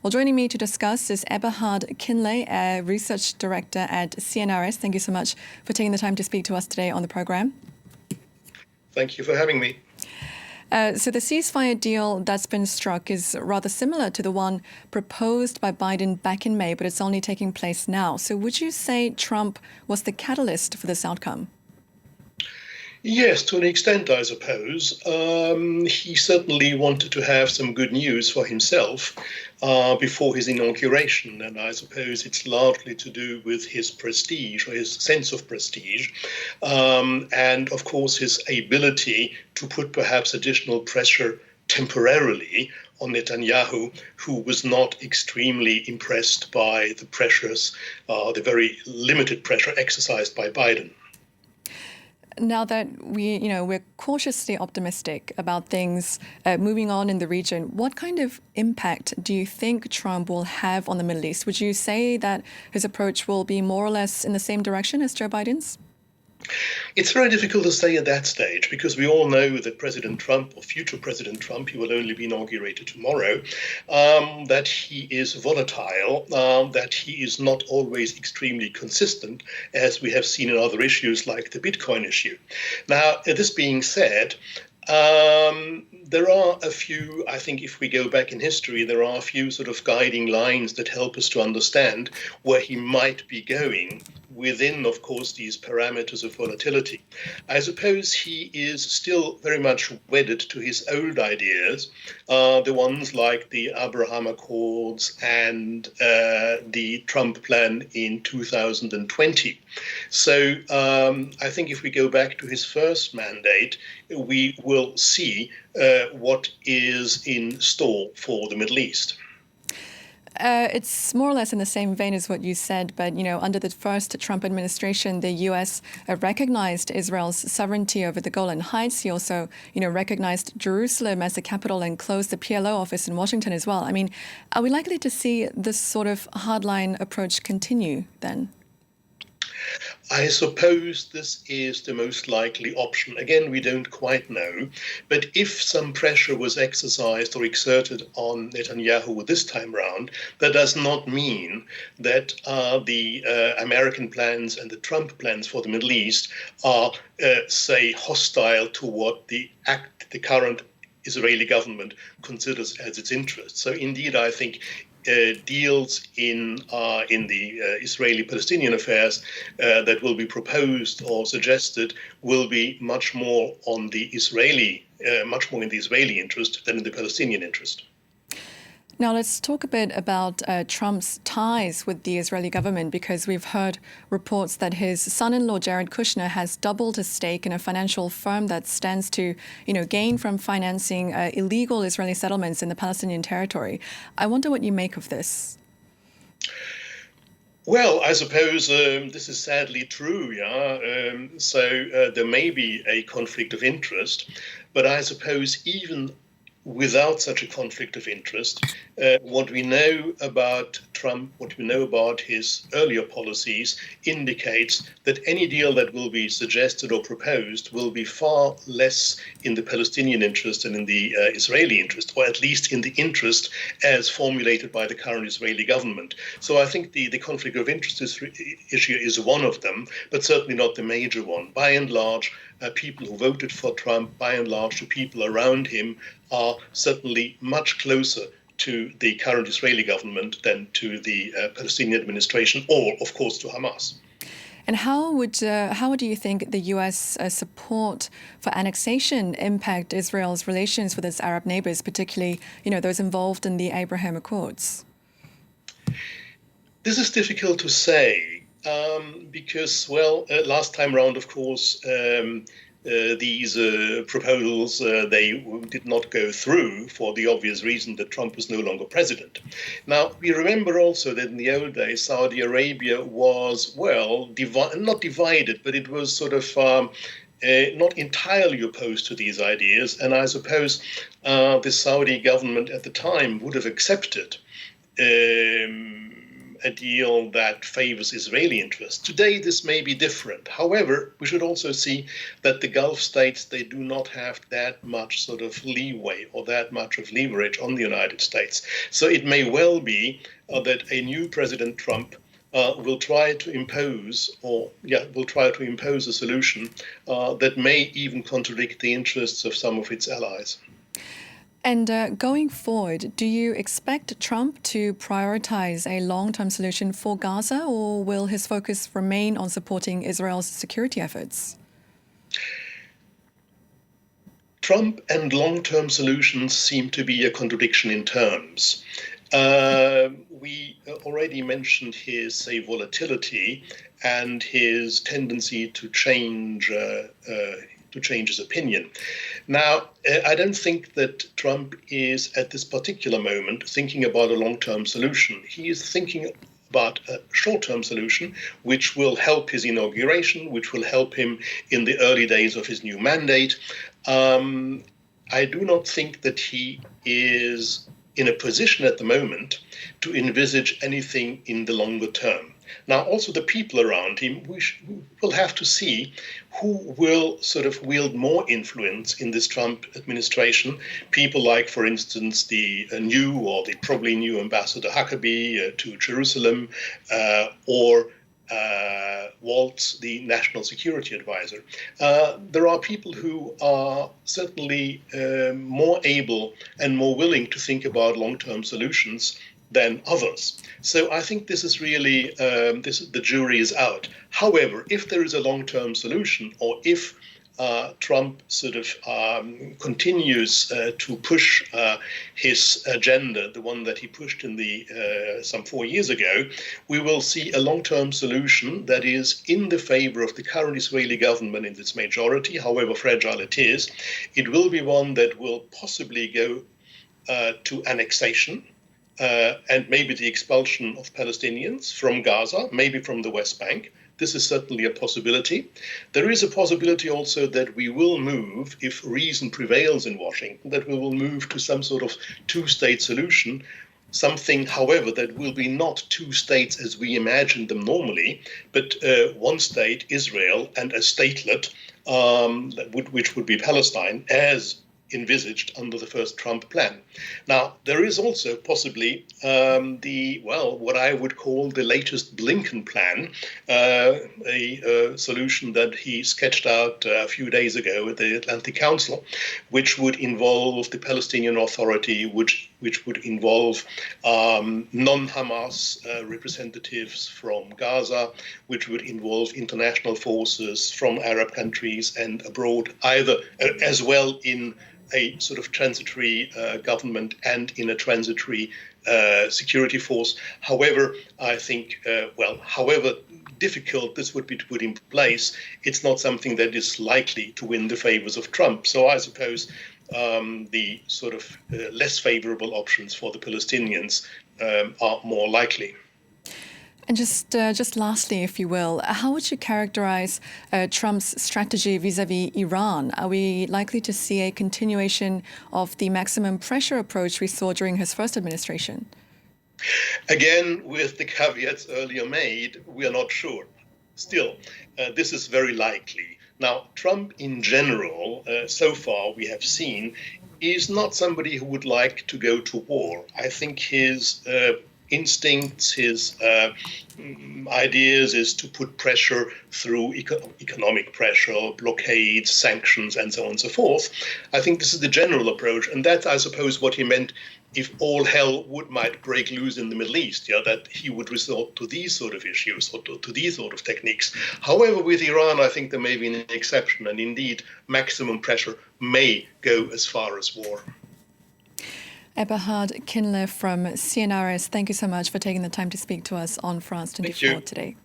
Well, joining me to discuss is Eberhard Kienle, a research director at CNRS. Thank you so much for taking the time to speak to us today on the program. Thank you for having me. So the ceasefire deal that's been struck is rather similar to the one proposed by Biden back in May, but it's only taking place now. So would you say Trump was the catalyst for this outcome? Yes, to an extent, I suppose. He certainly wanted to have some good news for himself before his inauguration, and I suppose it's largely to do with his prestige or his sense of prestige, and of course his ability to put perhaps additional pressure temporarily on Netanyahu, who was not extremely impressed by the pressures, the very limited pressure exercised by Biden. Now that we're cautiously optimistic about things moving on in the region, what kind of impact do you think Trump will have on the Middle East? Would you say that his approach will be more or less in the same direction as Joe Biden's? It's very difficult to say at that stage because we all know that President Trump, or future President Trump, he will only be inaugurated tomorrow, that he is volatile, that he is not always extremely consistent, as we have seen in other issues like the Bitcoin issue. Now, this being said, there are a few, I think if we go back in history, there are a few sort of guiding lines that help us to understand where he might be going within, of course, these parameters of volatility. I suppose he is still very much wedded to his old ideas, the ones like the Abraham Accords and the Trump plan in 2020. So I think if we go back to his first mandate, we will see what is in store for the Middle East. It's more or less in the same vein as what you said, but, under the first Trump administration, the U.S. recognized Israel's sovereignty over the Golan Heights. He also, recognized Jerusalem as the capital and closed the PLO office in Washington as well. I mean, are we likely to see this sort of hardline approach continue then? I suppose this is the most likely option. Again, we don't quite know. But if some pressure was exercised or exerted on Netanyahu this time round, that does not mean that the American plans and the Trump plans for the Middle East are, say, hostile to what the current Israeli government considers as its interests. So indeed, I think deals in the Israeli-Palestinian affairs that will be proposed or suggested will be much more in the Israeli interest than in the Palestinian interest. Now, let's talk a bit about Trump's ties with the Israeli government, because we've heard reports that his son-in-law, Jared Kushner, has doubled his stake in a financial firm that stands to, gain from financing illegal Israeli settlements in the Palestinian territory. I wonder what you make of this. Well, I suppose this is sadly true, yeah. So there may be a conflict of interest, but I suppose even without such a conflict of interest, what we know about Trump, what we know about his earlier policies, indicates that any deal that will be suggested or proposed will be far less in the Palestinian interest than in the Israeli interest, or at least in the interest as formulated by the current Israeli government. So I think the conflict of interest issue is one of them, but certainly not the major one. By and large, people who voted for Trump, by and large, the people around him, are certainly much closer to the current Israeli government than to the Palestinian administration or, of course, to Hamas. And how do you think the U.S. Support for annexation impact Israel's relations with its Arab neighbors, particularly, those involved in the Abraham Accords? This is difficult to say because, last time round, of course, these proposals, they did not go through for the obvious reason that Trump was no longer president. Now, we remember also that in the old days, Saudi Arabia was, not divided, but it was sort of not entirely opposed to these ideas. And I suppose the Saudi government at the time would have accepted a deal that favors Israeli interests. Today, this may be different. However, we should also see that the Gulf states, they do not have that much sort of leeway or that much of leverage on the United States. So it may well be that a new President Trump will try to impose a solution that may even contradict the interests of some of its allies. And going forward, do you expect Trump to prioritize a long-term solution for Gaza, or will his focus remain on supporting Israel's security efforts? Trump and long-term solutions seem to be a contradiction in terms. We already mentioned his, say, volatility and his tendency to change his opinion. Now, I don't think that Trump is at this particular moment thinking about a long-term solution. He is thinking about a short-term solution, which will help his inauguration, which will help him in the early days of his new mandate. I do not think that he is in a position at the moment to envisage anything in the longer term. Now, also the people around him, we will have to see who will sort of wield more influence in this Trump administration. People like, for instance, the probably new Ambassador Huckabee to Jerusalem, or Waltz, the national security advisor. There are people who are certainly more able and more willing to think about long-term solutions than others. So I think this is really, the jury is out. However, if there is a long-term solution, or if Trump sort of continues to push his agenda, the one that he pushed in some 4 years ago, we will see a long-term solution that is in the favor of the current Israeli government in its majority, however fragile it is. It will be one that will possibly go to annexation, and maybe the expulsion of Palestinians from Gaza, maybe from the West Bank. This is certainly a possibility. There is a possibility also that we will move, if reason prevails in Washington, that we will move to some sort of two-state solution, something, however, that will be not two states as we imagine them normally, but one state, Israel, and a statelet, which would be Palestine, as envisaged under the first Trump plan. Now, there is also possibly what I would call the latest Blinken plan, a solution that he sketched out a few days ago at the Atlantic Council, which would involve the Palestinian Authority, which would involve non-Hamas representatives from Gaza, which would involve international forces from Arab countries and abroad, either as well in a sort of transitory government and in a transitory security force. However, I think, however difficult this would be to put in place, it's not something that is likely to win the favors of Trump. So I suppose the sort of less favorable options for the Palestinians are more likely. And just lastly, if you will, how would you characterize Trump's strategy vis-a-vis Iran? Are we likely to see a continuation of the maximum pressure approach we saw during his first administration? Again, with the caveats earlier made, we are not sure. Still, this is very likely. Now, Trump in general, so far we have seen, is not somebody who would like to go to war. I think his instincts, his ideas is to put pressure through economic pressure, blockades, sanctions, and so on and so forth. I think this is the general approach, and that's, I suppose, what he meant if all hell might break loose in the Middle East, that he would resort to these sort of issues or to these sort of techniques. However, with Iran, I think there may be an exception, and indeed, maximum pressure may go as far as war. Eberhard Kienle from CNRS, thank you so much for taking the time to speak to us on France 24 today.